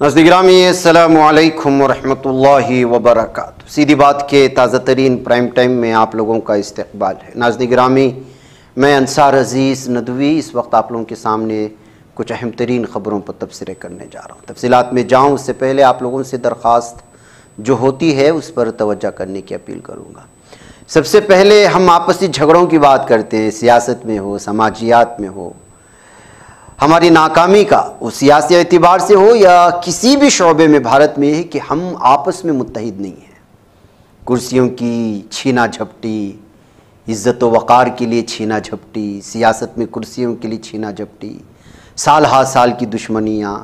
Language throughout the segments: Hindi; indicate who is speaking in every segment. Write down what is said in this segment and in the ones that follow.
Speaker 1: नाज़रीन गिरामी अस्सलामु अलैकुम वरहमतुल्लाहि वबरकातुहू। सीधी बात के ताज़ा तरीन प्राइम टाइम में आप लोगों का इस्तकबाल है। नाज़रीन गिरामी, मैं अंसार अज़ीज़ नदवी इस वक्त आप लोगों के सामने कुछ अहम तरीन ख़बरों पर तबसरे करने जा रहा हूँ। तफसीलात में जाऊँ उससे पहले आप लोगों से दरख्वास्त जो होती है उस पर तवज्जो करने की अपील करूँगा। सबसे पहले हम आपसी झगड़ों की बात करते हैं, सियासत में हो, समाजियात में हो, हमारी नाकामी का वो सियासी एतबार से हो या किसी भी शोबे में भारत में है कि हम आपस में मुत्तहिद नहीं हैं। कुर्सियों की छीना झपटी, इज़्ज़त व वक़ार के लिए छीना झपटी, सियासत में कुर्सियों के लिए छीना झपटी, साल हा साल की दुश्मनियाँ,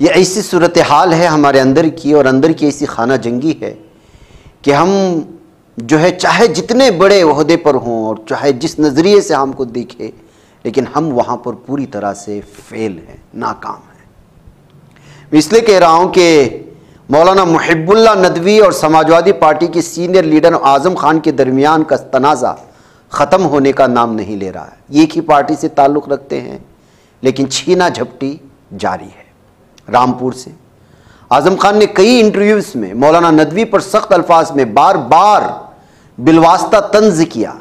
Speaker 1: ये ऐसी सूरत हाल है हमारे अंदर की, और अंदर की ऐसी खाना जंगी है कि हम जो है चाहे जितने बड़े ओहदे पर हों और चाहे जिस नज़रिए से हमको दिखे, लेकिन हम वहाँ पर पूरी तरह से फेल हैं, नाकाम हैं। मैं इसलिए कह रहा हूँ कि मौलाना मुहिब्बुल्लाह नदवी और समाजवादी पार्टी के सीनियर लीडर आज़म खान के दरमियान का तनाज़ा ख़त्म होने का नाम नहीं ले रहा है। एक ही पार्टी से ताल्लुक़ रखते हैं लेकिन छीना झपटी जारी है। रामपुर से आज़म खान ने कई इंटरव्यूज़ में मौलाना नदवी पर सख्त अल्फाज में बार बार बिलवास्ता तंज़ किया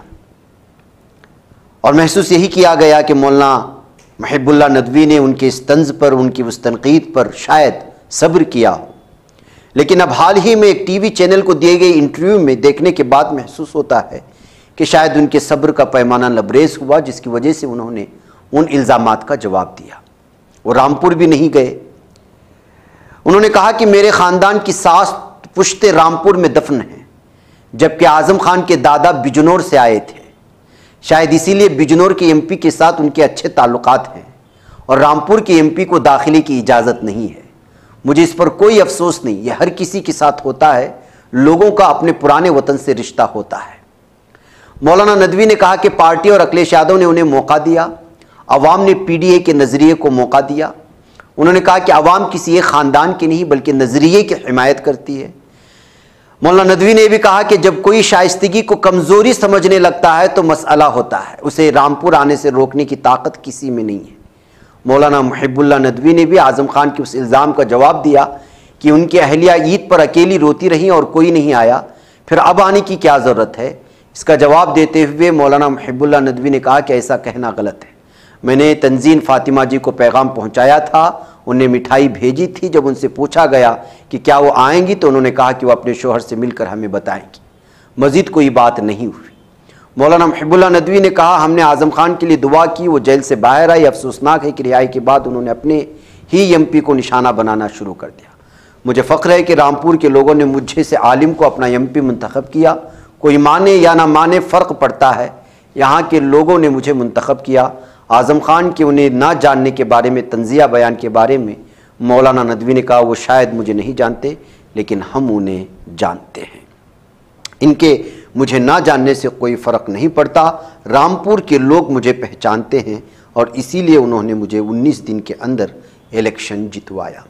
Speaker 1: और महसूस यही किया गया कि मौलाना मुहिब्बुल्लाह नदवी ने उनके इस तंज़ पर, उनकी उस तनकीद पर शायद सब्र किया हो। लेकिन अब हाल ही में एक टीवी चैनल को दिए गए इंटरव्यू में देखने के बाद महसूस होता है कि शायद उनके सब्र का पैमाना लबरेज हुआ, जिसकी वजह से उन्होंने उन इल्ज़ामात का जवाब दिया। वो रामपुर भी नहीं गए। उन्होंने कहा कि मेरे ख़ानदान की सास पुश्ते रामपुर में दफन हैं, जबकि आज़म खान के दादा बिजनौर से आए थे। शायद इसीलिए बिजनौर के एमपी के साथ उनके अच्छे ताल्लुकात हैं और रामपुर के एमपी को दाखिले की इजाज़त नहीं है। मुझे इस पर कोई अफसोस नहीं, यह हर किसी के साथ होता है। लोगों का अपने पुराने वतन से रिश्ता होता है। मौलाना नदवी ने कहा कि पार्टी और अखिलेश यादव ने उन्हें मौका दिया, अवाम ने पीडीए के नज़रिए को मौका दिया। उन्होंने कहा कि अवाम किसी एक ख़ानदान की नहीं बल्कि नज़रिए की हिमायत करती है। मौलाना नदवी ने भी कहा कि जब कोई शाइस्तगी को कमज़ोरी समझने लगता है तो मसला होता है, उसे रामपुर आने से रोकने की ताकत किसी में नहीं है। मौलाना मुहिब्बुल्लाह नदवी ने भी आज़म खान के उस इल्ज़ाम का जवाब दिया कि उनकी अहलिया ईद पर अकेली रोती रहीं और कोई नहीं आया, फिर अब आने की क्या ज़रूरत है। इसका जवाब देते हुए मौलाना मुहिब्बुल्लाह नदवी ने कहा कि ऐसा कहना गलत है। मैंने तंजीन फातिमा जी को पैगाम पहुँचाया था, उन्हें मिठाई भेजी थी। जब उनसे पूछा गया कि क्या वो आएंगी तो उन्होंने कहा कि वो अपने शोहर से मिलकर हमें बताएंगी। मज़ीद कोई बात नहीं हुई। मौलाना मुहिब्बुल्लाह नदवी ने कहा, हमने आज़म खान के लिए दुआ की, वो जेल से बाहर आई। अफसोसनाक है कि रिहाई के बाद उन्होंने अपने ही एमपी को निशाना बनाना शुरू कर दिया। मुझे फ़ख्र है कि रामपुर के लोगों ने मुझे से आलिम को अपना एमपी मुंतखब किया। कोई माने या ना माने फ़र्क पड़ता है, यहाँ के लोगों ने मुझे मुंतखब किया। आज़म खान के उन्हें ना जानने के बारे में, तंज़िया बयान के बारे में मौलाना नदवी ने कहा, वो शायद मुझे नहीं जानते लेकिन हम उन्हें जानते हैं। इनके मुझे ना जानने से कोई फ़र्क नहीं पड़ता। रामपुर के लोग मुझे पहचानते हैं और इसीलिए उन्होंने मुझे 19 दिन के अंदर इलेक्शन जितवाया।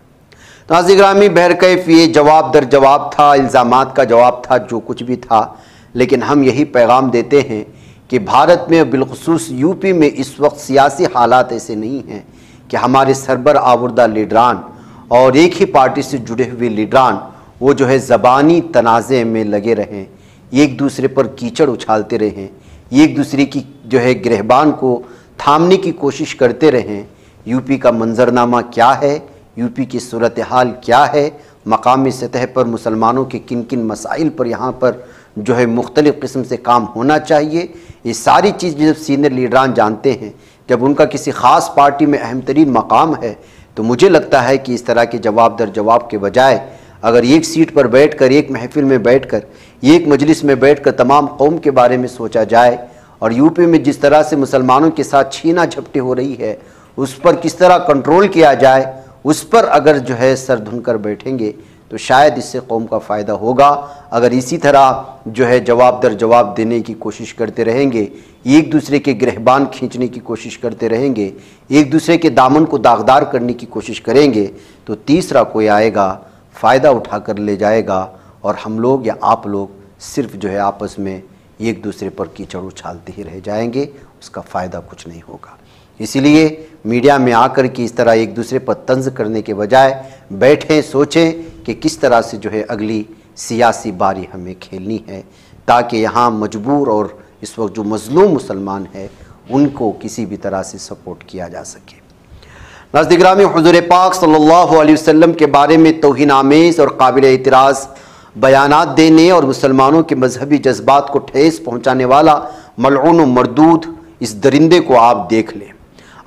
Speaker 1: नाज़रीन गिरामी, बहरकैफ ये जवाब दर जवाब था, इल्ज़ामात का जवाब था, जो कुछ भी था। लेकिन हम यही पैगाम देते हैं कि भारत में बिलखुसूस यूपी में इस वक्त सियासी हालात ऐसे नहीं हैं कि हमारे सरबर आवरदा लीडरान और एक ही पार्टी से जुड़े हुए लीडरान वो जो है ज़बानी तनाज़े में लगे रहें, एक दूसरे पर कीचड़ उछालते रहें, एक दूसरे की जो है गिरहबान को थामने की कोशिश करते रहें। यूपी का मंजरनामा क्या है, यूपी की सूरत हाल क्या है, मकामी सतह पर मुसलमानों के किन किन मसाइल पर यहाँ पर जो है मुख्तलिफ़ किस्म से काम होना चाहिए, ये सारी चीज़ जब सीनियर लीडरान जानते हैं, जब उनका किसी ख़ास पार्टी में अहम तरीन मकाम है, तो मुझे लगता है कि इस तरह के जवाब दर जवाब के बजाय अगर एक सीट पर बैठकर, एक महफिल में बैठकर, एक मजलिस में बैठकर तमाम कौम के बारे में सोचा जाए और यूपी में जिस तरह से मुसलमानों के साथ छीना झपटी हो रही है उस पर किस तरह कंट्रोल किया जाए, उस पर अगर जो है सर धुनकर बैठेंगे तो शायद इससे कौम का फ़ायदा होगा। अगर इसी तरह जो है जवाब दर जवाब देने की कोशिश करते रहेंगे, एक दूसरे के गिरहबान खींचने की कोशिश करते रहेंगे, एक दूसरे के दामन को दागदार करने की कोशिश करेंगे, तो तीसरा कोई आएगा, फ़ायदा उठा कर ले जाएगा और हम लोग या आप लोग सिर्फ जो है आपस में एक दूसरे पर कीचड़ उछालते ही रह जाएंगे। उसका फ़ायदा कुछ नहीं होगा। इसीलिए मीडिया में आकर के इस तरह एक दूसरे पर तंज करने के बजाय बैठें, सोचें कि किस तरह से जो है अगली सियासी बारी हमें खेलनी है, ताकि यहाँ मजबूर और इस वक्त जो मजलूम मुसलमान है उनको किसी भी तरह से सपोर्ट किया जा सके। नाज़रीन गिरामी, हुज़ूर पाक सल्लल्लाहु अलैहि वसल्लम के बारे में तौहीन आमेज़ और काबिल एतराज़ बयानात देने और मुसलमानों के मजहबी जज्बात को ठेस पहुँचाने वाला मलऊन व मरदूद इस दरिंदे को आप देख लें।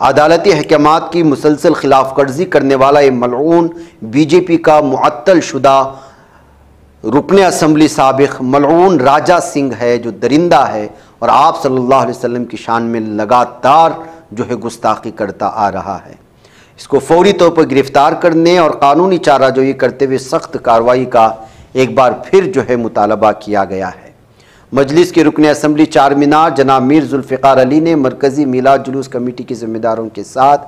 Speaker 1: अदालती अहकामात की मुसलसल खिलाफ वर्जी करने वाला ये मलऊन बीजेपी का मुअत्तल शुदा रुकने असम्बली साबिक मलऊन राजा सिंह है, जो दरिंदा है और आप सल्लल्लाहु अलैहि वसल्लम की शान में लगातार जो है गुस्ताखी करता आ रहा है। इसको फौरी तौर पर गिरफ्तार करने और कानूनी चाराजोई करते हुए सख्त कार्रवाई का एक बार फिर जो है मुतालबा किया गया है। मजलिस के रुकने असम्बली चार मीनार जनाब मीर जुल्फ़िकार अली ने मरकज़ी मीलाद जुलूस कमेटी के ज़िम्मेदारों के साथ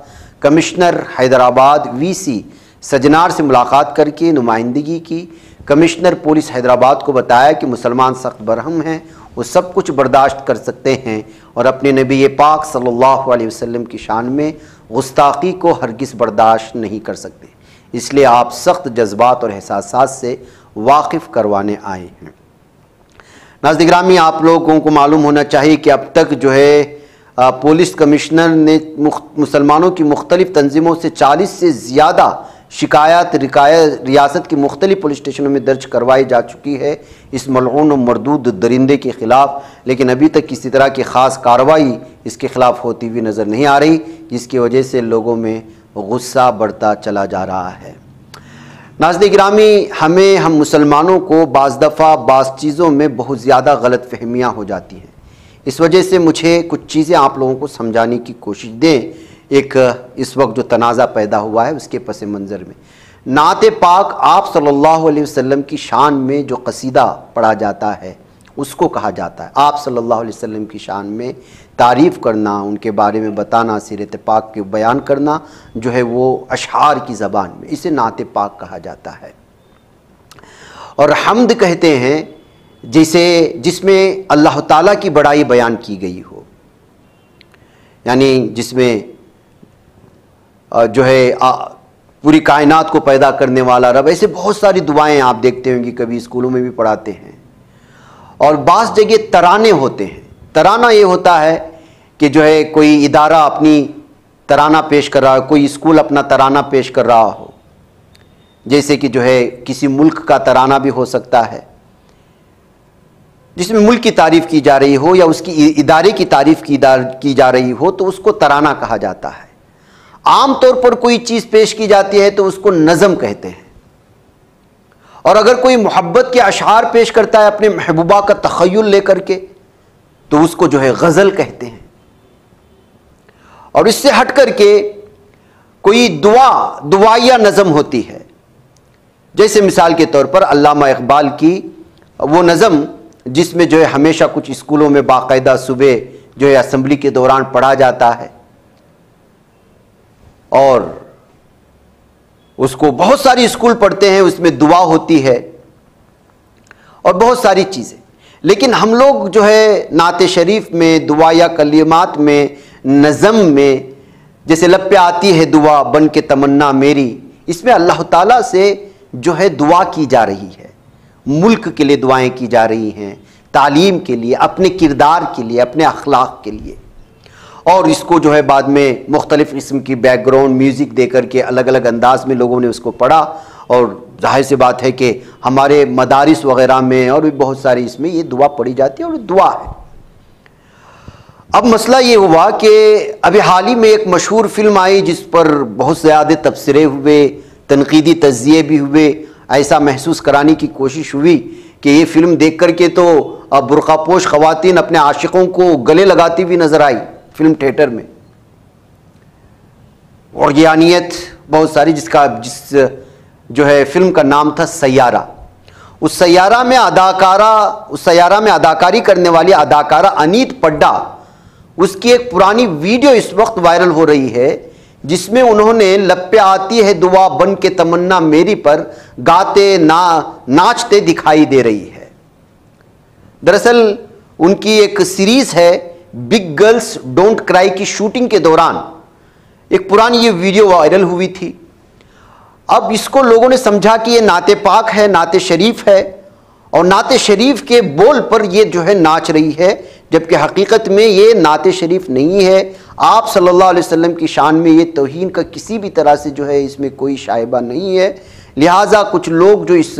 Speaker 1: कमिश्नर हैदराबाद वीसी सजनार से मुलाकात करके नुमाइंदगी की। कमिश्नर पुलिस हैदराबाद को बताया कि मुसलमान सख्त बरहम हैं, वो सब कुछ बर्दाश्त कर सकते हैं और अपने नबी पाक सल्लल्लाहु अलैहि वसल्लम की शान में गुस्ताखी को हरगिज़ बर्दाश्त नहीं कर सकते, इसलिए आप सख्त जज्बात और एहसासात से वाकिफ़ करवाने आए हैं। नाज़रीन गिरामी, आप लोगों को मालूम होना चाहिए कि अब तक जो है पुलिस कमिश्नर ने मुसलमानों की मुख्तलिफ़ तंजीमों से 40 से ज़्यादा शिकायत रियासत की मुख्तलिफ़ पुलिस स्टेशनों में दर्ज करवाई जा चुकी है इस मलऊन व मरदूद दरिंदे के ख़िलाफ़, लेकिन अभी तक किसी तरह की ख़ास कार्रवाई इसके ख़िलाफ़ होती हुई नज़र नहीं आ रही, जिसकी वजह से लोगों में गुस्सा बढ़ता चला जा रहा है। नाज़रीन गिरामी, हम मुसलमानों को बाज़ दफ़ा बाज़ चीज़ों में बहुत ज़्यादा गलत फहमियाँ हो जाती हैं। इस वजह से मुझे कुछ चीज़ें आप लोगों को समझाने की कोशिश दें। एक इस वक्त जो तनाज़ा पैदा हुआ है उसके पस मंज़र में नात पाक आप सल्लल्लाहु अलैहि वसल्लम की शान में जो कसीदा पढ़ा जाता है उसको कहा जाता है। आप सल्लल्लाहु अलैहि वसल्लम की शान में तारीफ़ करना, उनके बारे में बताना, सीरत पाक के बयान करना जो है वो अशआर की ज़बान में, इसे नात पाक कहा जाता है। और हम्द कहते हैं जिसमें अल्लाह ताला की बड़ाई बयान की गई हो, यानी जिसमें जो है पूरी कायनात को पैदा करने वाला रब, ऐसे बहुत सारी दुआएं आप देखते होंगे, कभी स्कूलों में भी पढ़ाते हैं। और बाज़ जगह तराने होते हैं। तराना ये होता है कि जो है कोई इदारा अपनी तराना पेश कर रहा हो, कोई स्कूल अपना तराना पेश कर रहा हो, जैसे कि जो है किसी मुल्क का तराना भी हो सकता है जिसमें मुल्क की तारीफ़ की जा रही हो या उसकी इदारे की तारीफ़ की जा रही हो, तो उसको तराना कहा जाता है। आम तौर पर कोई चीज़ पेश की जाती है तो उसको नज़म कहते हैं, और अगर कोई मोहब्बत के अशआर पेश करता है अपने महबूबा का तख़य्युल लेकर के तो उसको जो है गज़ल कहते हैं। और इससे हट करके कोई दुआ या नज़म होती है, जैसे मिसाल के तौर पर अल्लामा इक़बाल की वो नज़म जिसमें जो है हमेशा कुछ स्कूलों में बाकायदा सुबह जो है असम्बली के दौरान पढ़ा जाता है, और उसको बहुत सारी स्कूल पढ़ते हैं, उसमें दुआ होती है और बहुत सारी चीज़ें। लेकिन हम लोग जो है नाते शरीफ में दुआ या कलिमात में, नज़म में, जैसे लब पे आती है दुआ बन के तमन्ना मेरी, इसमें अल्लाह ताला से जो है दुआ की जा रही है, मुल्क के लिए दुआएं की जा रही हैं, तालीम के लिए, अपने किरदार के लिए, अपने अखलाक के लिए। और इसको जो है बाद में मुख्तलिफ़ किस्म की बैकग्राउंड म्यूज़िक दे करके अलग अलग अंदाज में लोगों ने उसको पढ़ा, और जाहिर सी बात है कि हमारे मदारिस वग़ैरह में और भी बहुत सारी इसमें ये दुआ पढ़ी जाती है और दुआ है। अब मसला ये हुआ कि अभी हाल ही में एक मशहूर फिल्म आई जिस पर बहुत ज़्यादा तबसरे हुए, तनकीदी तज़्ज़िये भी हुए, ऐसा महसूस कराने की कोशिश हुई कि ये फ़िल्म देख करके तो अब बुर्क़ापोश ख़वातीन अपने आशिकों को गले लगाती हुई नज़र आई फिल्म थिएटर में, और ये अनियत बहुत सारी, जिस जो है फिल्म का नाम था सैयारा। उस सैयारा में अदाकारी करने वाली अदाकारा अनीत पड्डा, उसकी एक पुरानी वीडियो इस वक्त वायरल हो रही है जिसमें उन्होंने लब पे आती है दुआ बन के तमन्ना मेरी पर गाते नाचते दिखाई दे रही है। दरअसल उनकी एक सीरीज है बिग गर्ल्स डोंट क्राई की शूटिंग के दौरान एक पुरानी ये वीडियो वायरल हुई थी। अब इसको लोगों ने समझा कि ये नाते पाक है, नाते शरीफ है, और नाते शरीफ के बोल पर ये जो है नाच रही है, जबकि हकीकत में ये नाते शरीफ नहीं है। आप सल्लल्लाहु अलैहि वसल्लम की शान में ये तौहीन का किसी भी तरह से जो है इसमें कोई शाइबा नहीं है। लिहाजा कुछ लोग जो इस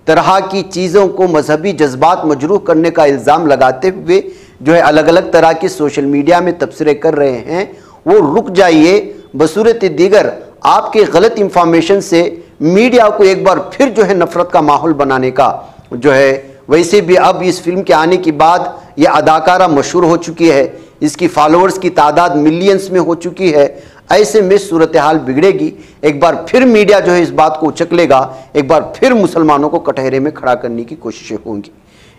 Speaker 1: तरह की चीज़ों को मजहबी जज्बात मजरूह करने का इल्ज़ाम लगाते हुए जो है अलग अलग तरह के सोशल मीडिया में तबसरे कर रहे हैं, वो रुक जाइए। बसूरत दीगर आपके गलत इंफॉर्मेशन से मीडिया को एक बार फिर जो है नफरत का माहौल बनाने का जो है, वैसे भी अब इस फिल्म के आने के बाद ये अदाकारा मशहूर हो चुकी है, इसकी फॉलोअर्स की तादाद मिलियंस में हो चुकी है। ऐसे में सूरत हाल बिगड़ेगी। एक बार फिर मीडिया जो है इस बात को उचक लेगा, एक बार फिर मुसलमानों को कटहरे में खड़ा करने की कोशिशें होंगी।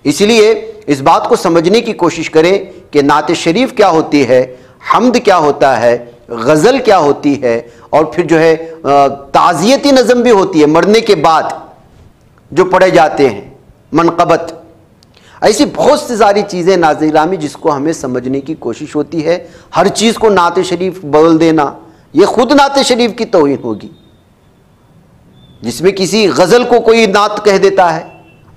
Speaker 1: इसलिए इस बात को समझने की कोशिश करें कि नाते शरीफ क्या होती है, हम्द क्या होता है, गज़ल क्या होती है, और फिर जो है ताज़ियती नज़म भी होती है मरने के बाद जो पढ़े जाते हैं, मनक़बत। ऐसी बहुत सी सारी चीज़ें नाज़िरामी जिसको हमें समझने की कोशिश होती है। हर चीज़ को नाते शरीफ बोल देना ये खुद नाते शरीफ की तौहीन होगी, जिसमें किसी गज़ल को कोई नात कह देता है,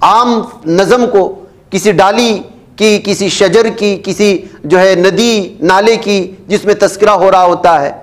Speaker 1: आम नज़म को किसी डाली की, किसी शजर की, किसी जो है नदी नाले की जिसमें तस्करा हो रहा होता है,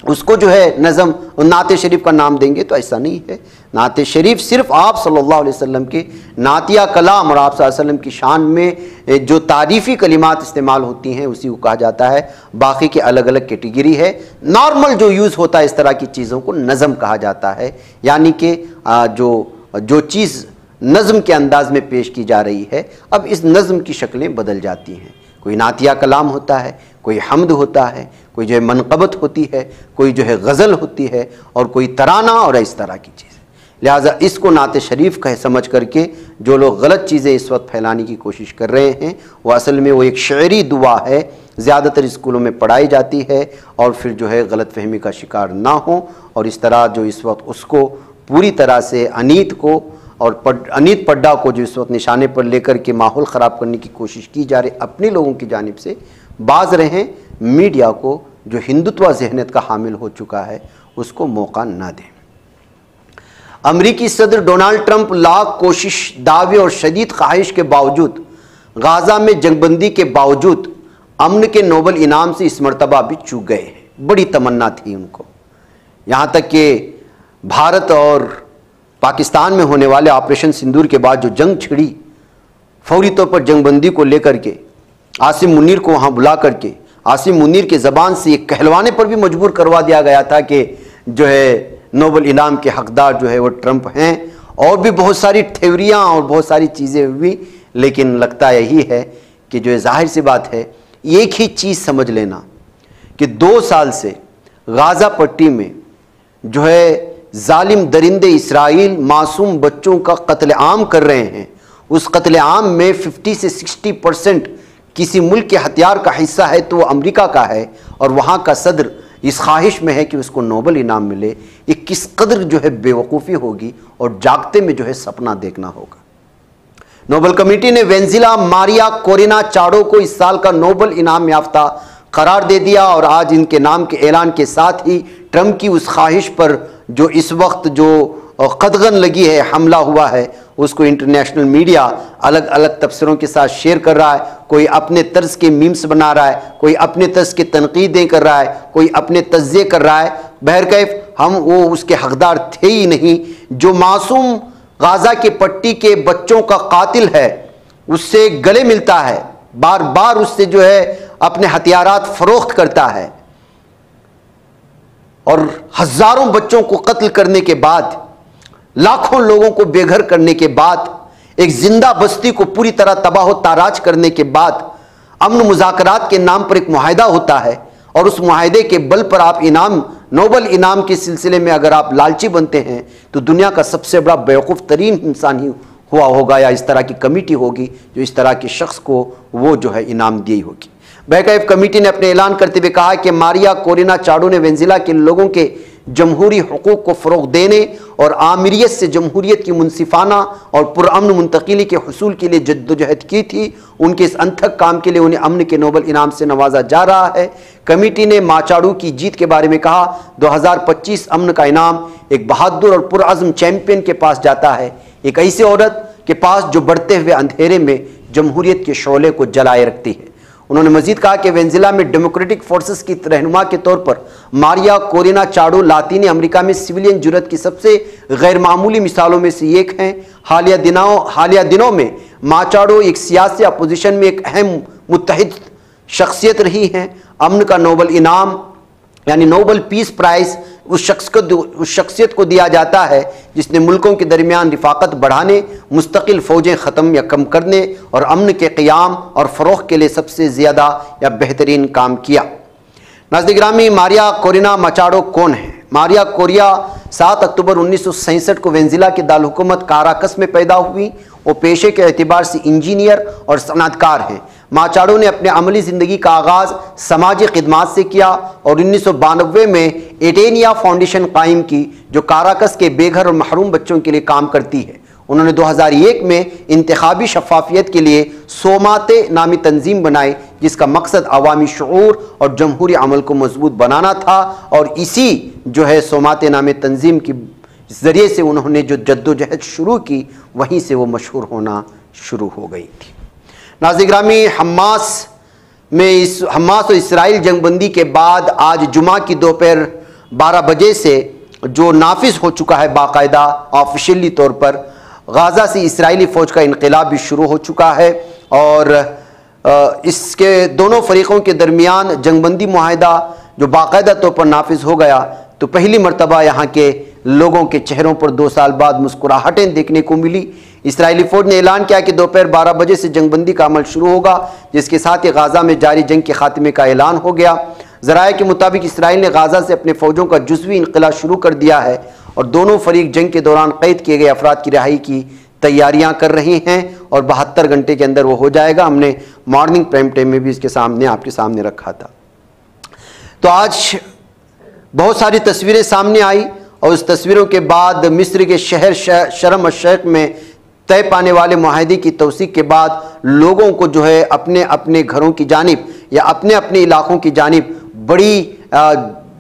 Speaker 1: उसको जो है नज़म नाते शरीफ का नाम देंगे। तो ऐसा नहीं है। नाते शरीफ सिर्फ आप सल्लल्लाहु अलैहि वसल्लम के नातिया कलाम और आप सल्लल्लाहु अलैहि वसल्लम की शान में जो तारीफ़ी कलिमात इस्तेमाल होती हैं उसी को कहा जाता है। बाकी के अलग अलग कैटेगरी है। नॉर्मल जो यूज़ होता है इस तरह की चीज़ों को नज़म कहा जाता है, यानी कि जो चीज़ नज़म के अंदाज में पेश की जा रही है, अब इस नज़म की शक्लें बदल जाती हैं। कोई नातिया कलाम होता है, कोई हम्द होता है, कोई जो है मनक़बत होती है, कोई जो है गज़ल होती है, और कोई तराना और इस तरह की चीज़। लिहाजा इसको नाते शरीफ कह समझ करके जो लोग गलत चीज़ें इस वक्त फैलाने की कोशिश कर रहे हैं, वो असल में वो एक शायरी दुआ है, ज़्यादातर स्कूलों में पढ़ाई जाती है, और फिर जो है गलत फहमी का शिकार ना हो। और इस तरह जो इस वक्त उसको पूरी तरह से अनीत को और अनीत पड्डा को जो इस वक्त निशाने पर लेकर के माहौल ख़राब करने की कोशिश की जा रही, अपने लोगों की जानिब से बाज रहें। मीडिया को जो हिंदुत्व ज़हनियत का हामिल हो चुका है उसको मौका ना दें। अमरीकी सदर डोनाल्ड ट्रंप लाख कोशिश, दावे और शदीद ख्वाहिश के बावजूद, गाज़ा में जंगबंदी के बावजूद अमन के नोबल इनाम से इस मरतबा भी चूक गए हैं। बड़ी तमन्ना थी उनको, यहाँ तक कि भारत और पाकिस्तान में होने वाले ऑपरेशन सिंदूर के बाद जो जंग छिड़ी, फौरी तौर पर जंगबंदी को लेकर के आसिम मुनीर को वहाँ बुला करके आसिम मुनीर के ज़बान से ये कहलवाने पर भी मजबूर करवा दिया गया था कि जो है नोबल इनाम के हकदार जो है वो ट्रंप हैं। और भी बहुत सारी थ्योरियाँ और बहुत सारी चीज़ें हुई, लेकिन लगता यही है कि जो है ज़ाहिर सी बात है, एक ही चीज़ समझ लेना कि 2 साल से गाज़ा पट्टी में जो है जालिम दरिंदे इसराइल मासूम बच्चों का कत्लेआम कर रहे हैं। उस कत्लेआम में 50 से 60% किसी मुल्क के हथियार का हिस्सा है तो वो अमेरिका का है, और वहाँ का सदर इस ख्वाहिश में है कि उसको नोबल इनाम मिले। ये किस कदर जो है बेवकूफ़ी होगी, और जागते में जो है सपना देखना होगा। नोबल कमेटी ने वेनेज़ुएला मारिया कोरेना चाडो को इस साल का नोबल इनाम याफ्ता करार दे दिया, और आज इनके नाम के ऐलान के साथ ही ट्रंप की उस ख्वाहिश पर जो इस वक्त जो कदगन लगी है, हमला हुआ है, उसको इंटरनेशनल मीडिया अलग अलग तबसरों के साथ शेयर कर रहा है। कोई अपने तर्ज के मीम्स बना रहा है, कोई अपने तर्ज के तनकीदें कर रहा है, कोई अपने तज्ज़िये कर रहा है। बहरकैफ हम वो उसके हकदार थे ही नहीं। जो मासूम गाज़ा के पट्टी के बच्चों का कातिल है उससे गले मिलता है, बार बार उससे जो है अपने हथियारात फरोख्त करता है, और हज़ारों बच्चों को कत्ल करने के बाद, लाखों लोगों को बेघर करने के बाद, एक जिंदा बस्ती को पूरी तरह तबाह ताराज करने के बाद अमन मुज़ाकरात के नाम पर एक मुआहिदा होता है, और उस मुआहिदे के बल पर आप इनाम, नोबल इनाम के सिलसिले में अगर आप लालची बनते हैं तो दुनिया का सबसे बड़ा बेवकूफ़ तरीन इंसान ही हुआ होगा, या इस तरह की कमेटी होगी जो इस तरह के शख्स को वो जो है इनाम दी होगी। बहरकैफ कमेटी ने अपने ऐलान करते हुए कहा कि मारिया कोरेना चाडो ने वेनेज़ुएला के लोगों के जमहूरी हुकूक को फ़रोग़ देने और आमिरियत से जमहूरियत की मुनसिफाना और पुरअमन मुंतकिली के हुसूल के लिए जद्दोजहद की थी। उनके इस अनथक काम के लिए उन्हें अमन के नोबल इनाम से नवाजा जा रहा है। कमेटी ने माचाडू की जीत के बारे में कहा, 2025 अमन का इनाम एक बहादुर और पुरअज़्म चैंपियन के पास जाता है, एक ऐसी औरत के पास जो बढ़ते हुए अंधेरे में जमहूरियत के शोले को जलाए रखती है। उन्होंने मजीद कहा कि वेनेजुएला में डेमोक्रेटिक फोर्सेस की रहनुमा के तौर पर मारिया कोरिना माचाडू लातीनी अमेरिका में सिविलियन जुर्रत की सबसे गैर मामूली मिसालों में से एक हैं। हालिया दिनों में माचाडू एक सियासी अपोजिशन में एक अहम मुत्तहिद शख्सियत रही हैं। अमन का नोबल इनाम यानी नोबल पीस प्राइज उस शख्सियत को दिया जाता है जिसने मुल्कों के दरमियान रिफाकत बढ़ाने, मुस्तकिल फ़ौजें ख़त्म या कम करने और अमन के क़याम और फ़रोग़ के लिए सबसे ज़्यादा या बेहतरीन काम किया। नाज़रीन गिरामी, मारिया कोरिना माचाडू कौन है? मारिया कोरिया 7 अक्टूबर 1967 को वेनेजुएला के दारहुकूमत काराकस में पैदा हुई। वो पेशे के एतबार से इंजीनियर और सनअतकार हैं। माचाडू ने अपने अमली ज़िंदगी का आगाज़ समाजी खिदमात से किया और 1992 में एटेनिया फाउंडेशन कायम की जो काराकस के बेघर और महरूम बच्चों के लिए काम करती है। उन्होंने 2001 में इंतखाबी शफाफियत के लिए सोमाते नामी तंजीम बनाई जिसका मकसद अवामी शऊर और जमहूरी अमल को मजबूत बनाना था और इसी जो है सोमाते नामी तंजीम की ज़रिए से उन्होंने जो जद्दोजहद शुरू की वहीं से वो मशहूर होना शुरू हो गई थी। नाज़रीन गिरामी, हमास और इसराइल जंगबंदी के बाद आज जुमा की दोपहर 12 बजे से जो नाफिज हो चुका है बाकायदा ऑफिशियली तौर पर, गाज़ा से इसराइली फ़ौज का इनक़िलाब भी शुरू हो चुका है और इसके दोनों फरीक़ों के दरमियान जंगबंदी मुआहिदा जो बाकायदा तौर पर नाफिज हो गया तो पहली मरतबा यहाँ के लोगों के चेहरों पर 2 साल बाद मुस्कुराहटें देखने को मिली। इसराइली फ़ौज ने ऐलान किया कि दोपहर 12 बजे से जंगबंदी का अमल शुरू होगा, जिसके साथ ही गाज़ा में जारी जंग के खात्मे का ऐलान हो गया। ज़राए के मुताबिक इसराइल ने गाज़ा से अपने फ़ौजों का जुज़वी इनक़िला शुरू कर दिया है और दोनों फरीक जंग के दौरान कैद किए गए अफराद की रिहाई की तैयारियां कर रहे हैं और 72 घंटे के अंदर वो हो जाएगा। हमने मॉर्निंग प्राइम टाइम में भी इसके सामने आपके सामने रखा था। तो आज बहुत सारी तस्वीरें सामने आई और उस तस्वीरों के बाद मिस्र के शहर शर्म अश-शेख में तय पाने वाले मुआहदे की तौसीक के बाद लोगों को जो है अपने अपने घरों की जानिब या अपने अपने इलाकों की जानिब बड़ी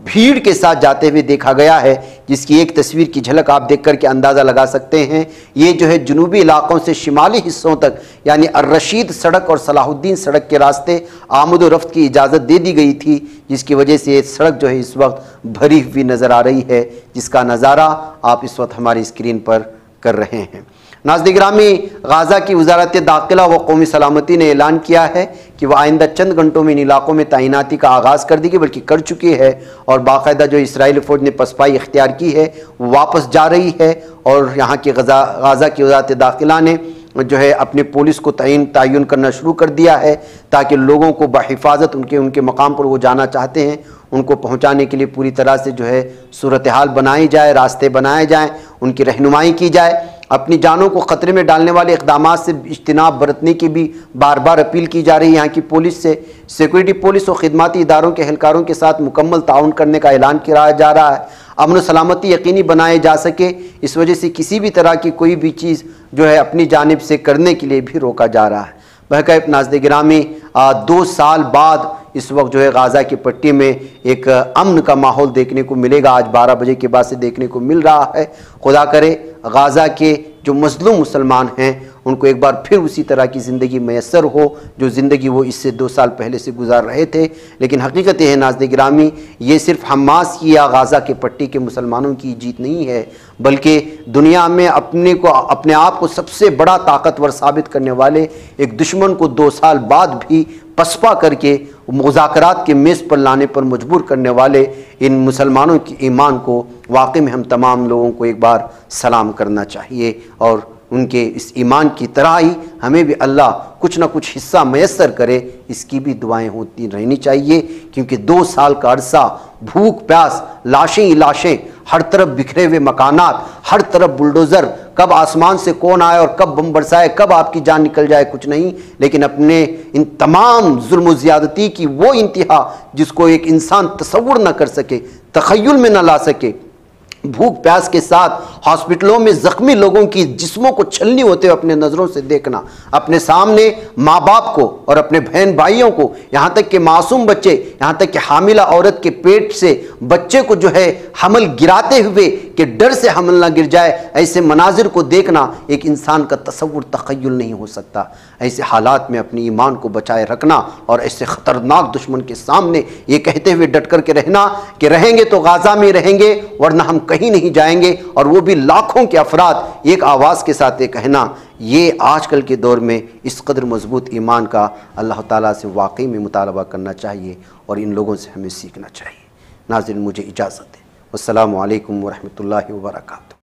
Speaker 1: भीड़ के साथ जाते हुए देखा गया है, जिसकी एक तस्वीर की झलक आप देख कर के अंदाज़ा लगा सकते हैं। ये जो है जुनूबी इलाकों से शिमाली हिस्सों तक यानी अर्रशीद सड़क और सलाहुद्दीन सड़क के रास्ते आमद व रफ्त की इजाज़त दे दी गई थी, जिसकी वजह से ये सड़क जो है इस वक्त भरी हुई नज़र आ रही है, जिसका नज़ारा आप इस वक्त हमारी स्क्रीन पर कर रहे हैं। नाज़रीन गिरामी, गाज़ा की वज़ारत दाखिला व कौमी सलामती ने ऐलान किया है कि वह आइंदा चंद घंटों में इन इलाकों में तैनाती का आगाज़ कर देगी, बल्कि कर चुकी है और बाकायदा जो इसराइली फ़ौज ने पसपाई इख्तियार की है वो वापस जा रही है और यहाँ की गाज़ा की वज़ारत दाखिला ने जो है अपने पुलिस को तयन करना शुरू कर दिया है ताकि लोगों को बहिफाजत उनके मकाम पर वो जाना चाहते हैं उनको पहुँचाने के लिए पूरी तरह से जो है सूरत हाल बनाई जाए, रास्ते बनाए जाएँ, उनकी रहनुमाई की जाए। अपनी जानों को ख़तरे में डालने वाले इक़दामात से इज्तिनाब बरतने की भी बार बार अपील की जा रही है। यहाँ की पुलिस से सिक्योरिटी पुलिस और ख़िदमती इदारों के एहलकारों के साथ मुकम्मल ताउन करने का ऐलान किया जा रहा है। अमन सलामती यकीनी बनाए जा सके, इस वजह से किसी भी तरह की कोई भी चीज़ जो है अपनी जानिब से करने के लिए भी रोका जा रहा है। बहरकैफ नाज़रीन गिरामी, 2 साल बाद इस वक्त जो है गाज़ा की पट्टी में एक अमन का माहौल देखने को मिलेगा। आज 12 बजे के बाद से देखने को मिल रहा है। खुदा करे गाज़ा के जो मज़लूम मुसलमान हैं उनको एक बार फिर उसी तरह की ज़िंदगी मैसर हो जो ज़िंदगी वो इससे 2 साल पहले से गुजार रहे थे। लेकिन हकीकत है नाज़रीन गिरामी, ये सिर्फ हमास की या गाज़ा के पट्टी के मुसलमानों की जीत नहीं है, बल्कि दुनिया में अपने आप को सबसे बड़ा ताकतवर साबित करने वाले एक दुश्मन को 2 साल बाद भी पसपा करके मुज़ाकरात के मेज़ पर लाने पर मजबूर करने वाले इन मुसलमानों की ईमान को वाकई में हम तमाम लोगों को एक बार सलाम करना चाहिए और उनके इस ईमान की तरह ही हमें भी अल्लाह कुछ ना कुछ हिस्सा मैसर करे, इसकी भी दुआएं होती रहनी चाहिए। क्योंकि 2 साल का अरसा भूख प्यास, लाशें ही लाशें, हर तरफ बिखरे हुए मकानात, हर तरफ बुलडोज़र, कब आसमान से कौन आए और कब बम बरसाए, कब आपकी जान निकल जाए कुछ नहीं। लेकिन अपने इन तमाम जुल्म ज़्यादती की वो इंतहा जिसको एक इंसान तसव्वुर न कर सके, तख़य्युल में न ला सके, भूख प्यास के साथ हॉस्पिटलों में ज़ख्मी लोगों की जिस्मों को छलनी होते हुए अपने नज़रों से देखना, अपने सामने माँ बाप को और अपने बहन भाइयों को, यहाँ तक कि मासूम बच्चे, यहाँ तक कि हामिला औरत के पेट से बच्चे को जो है हमल गिराते हुए कि डर से हमल ना गिर जाए, ऐसे मनाजिर को देखना एक इंसान का तसव्वुर तख़य्युल नहीं हो सकता। ऐसे हालात में अपनी ईमान को बचाए रखना और ऐसे ख़तरनाक दुश्मन के सामने ये कहते हुए डट कर के रहना कि रहेंगे तो गाज़ा में रहेंगे वरना हम कहीं नहीं जाएंगे, और वो भी लाखों के अफराद एक आवाज़ के साथ ये कहना, ये आजकल के दौर में इस कदर मजबूत ईमान का अल्लाह ताला से वाकई में मुतालबा करना चाहिए और इन लोगों से हमें सीखना चाहिए। नाज़रीन, मुझे इजाज़त दें। अस्सलामु अलैकुम व रहमतुल्लाहि व बरकातुहू।